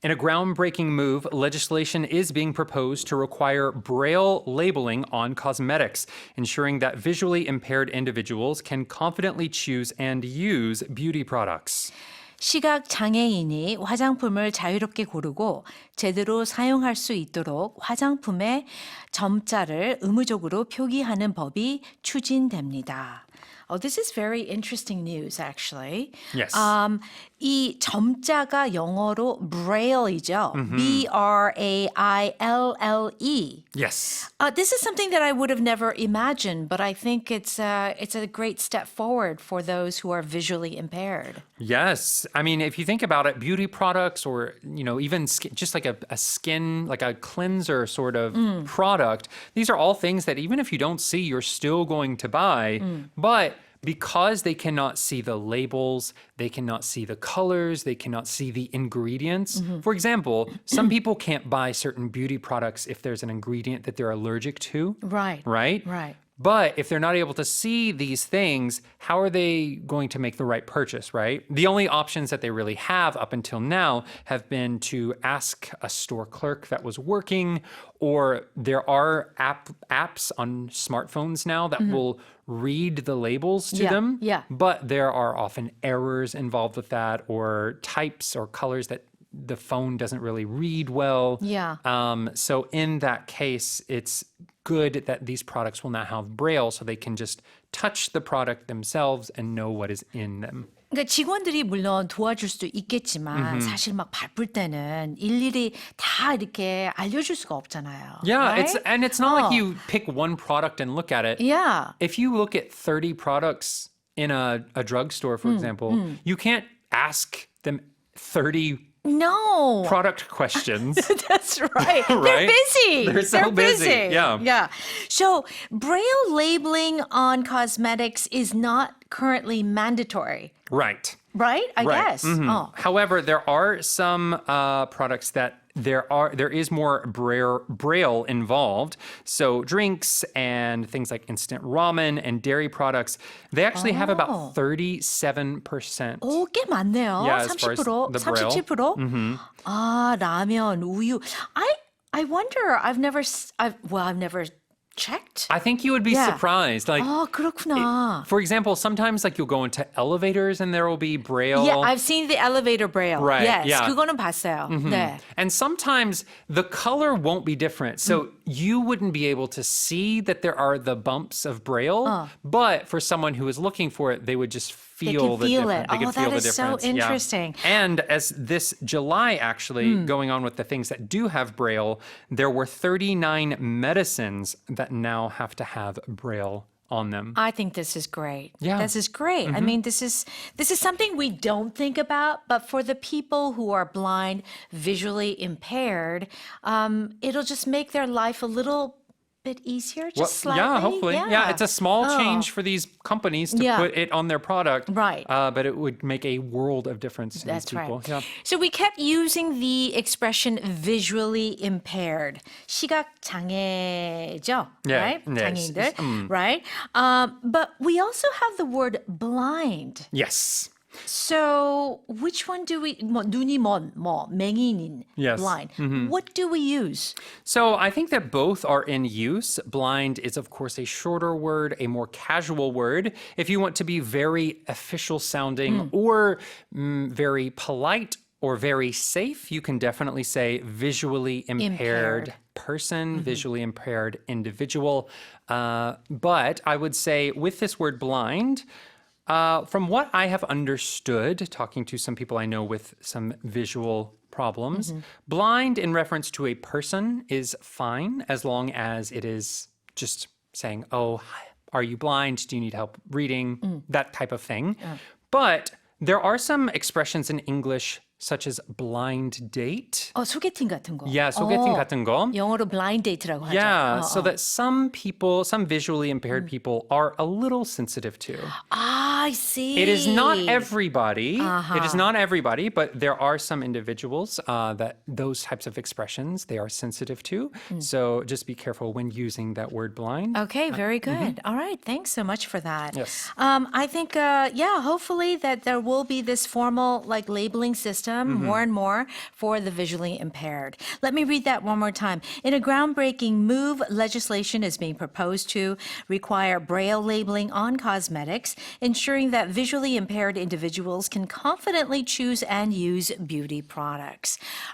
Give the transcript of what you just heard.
In a groundbreaking move, legislation is being proposed to require braille labeling on cosmetics, ensuring that visually impaired individuals can confidently choose and use beauty products. 시각장애인이 화장품을 자유롭게 고르고 제대로 사용할 수 있도록 화장품에 점자를 의무적으로 표기하는 법이 추진됩니다. Oh, this is very interesting news, actually. Yes. 이 점자가 영어로 braille이죠. B-R-A-I-L-L-E. Yes. This is something that I would have never imagined, but I think it's a great step forward for those who are visually impaired. Yes. I mean, if you think about it, beauty products or, even just like a skin, like a cleanser sort of product, these are all things that even if you don't see, you're still going to buy. But because they cannot see the labels, they cannot see the colors, they cannot see the ingredients. For example, some people can't buy certain beauty products if there's an ingredient that they're allergic to. Right. Right? Right. But if they're not able to see these things, how are they going to make the right purchase, right? The only options that they really have up until now have been to ask a store clerk that was working, or there are apps on smartphones now that will read the labels to them. Yeah. But there are often errors involved with that, or types or colors that the phone doesn't really read well. Yeah. So in that case, it's good that these products will now have braille so they can just touch the product themselves and know what is in them. 그러니까 직원들이 물론 도와줄 수도 있겠지만 사실 막 바쁠 때는 일일이 다 이렇게 알려줄 수가 없잖아요. Yeah, right? it's not like you pick one product and look at it. Yeah. If you look at 30 products in a drugstore, for example, you can't ask them 30 No. product questions. That's right. They're Right? busy. They're so busy. Yeah. Yeah. So braille labeling on cosmetics is not currently mandatory, Right. right? I Right. guess. Oh. However, there are some products that there is more braille involved. So drinks and things like instant ramen and dairy products, they actually have about 37%. 오, 꽤 많네요. Yeah, as far as 30%, the braille. 37%? 아, 라면, 우유. I wonder, I've never checked. I think you would be surprised. Like, 아, 그렇구나. for example, sometimes like you'll go into elevators and there will be braille. Yeah, I've seen the elevator braille. Right, Yes, yeah. 그거는 봤어요. 네. And sometimes the color won't be different. So you wouldn't be able to see that there are the bumps of braille. But for someone who is looking for it, they would just feel the feel difference. it. They could Oh, feel that the is so difference. Yeah. interesting. And as this July, actually, going on with the things that do have braille, there were 39 medicines that now have to have braille on them. I think this is great. Yeah. This is great. I mean, this is something we don't think about, but for the people who are blind, visually impaired, it'll just make their life a little bit easier, just slightly. Yeah, hopefully. Yeah, it's a small change for these companies to Yeah. put it on their product. Right. But it would make a world of difference to That's these people. right. Yeah. So we kept using the expression visually impaired. 시각장애죠, Yeah, right? yes. 장애인들, right? But we also have the word blind. Yes. So which one do we, 눈이 먼, 맹인인, Yes. blind. What do we use? So I think that both are in use. Blind is, of course, a shorter word, a more casual word. If you want to be very official sounding or very polite or very safe, you can definitely say visually impaired person, visually impaired individual. But I would say with this word blind, from what I have understood, talking to some people I know with some visual problems, blind in reference to a person is fine as long as it is just saying, oh, are you blind? Do you need help reading? That type of thing. But there are some expressions in English such as blind date. 소개팅 같은 거. Yeah, 소개팅 같은 거. 영어로 blind date라고 하죠. Yeah, so that some people, some visually impaired people are a little sensitive to. I see. It is not everybody. It is not everybody, but there are some individuals that those types of expressions they are sensitive to. So just be careful when using that word blind. Okay, very good. All right, thanks so much for that. Yes. I think, hopefully that there will be this formal like labeling system system more and more for the visually impaired. Let me read that one more time. In a groundbreaking move, legislation is being proposed to require braille labeling on cosmetics, ensuring that visually impaired individuals can confidently choose and use beauty products.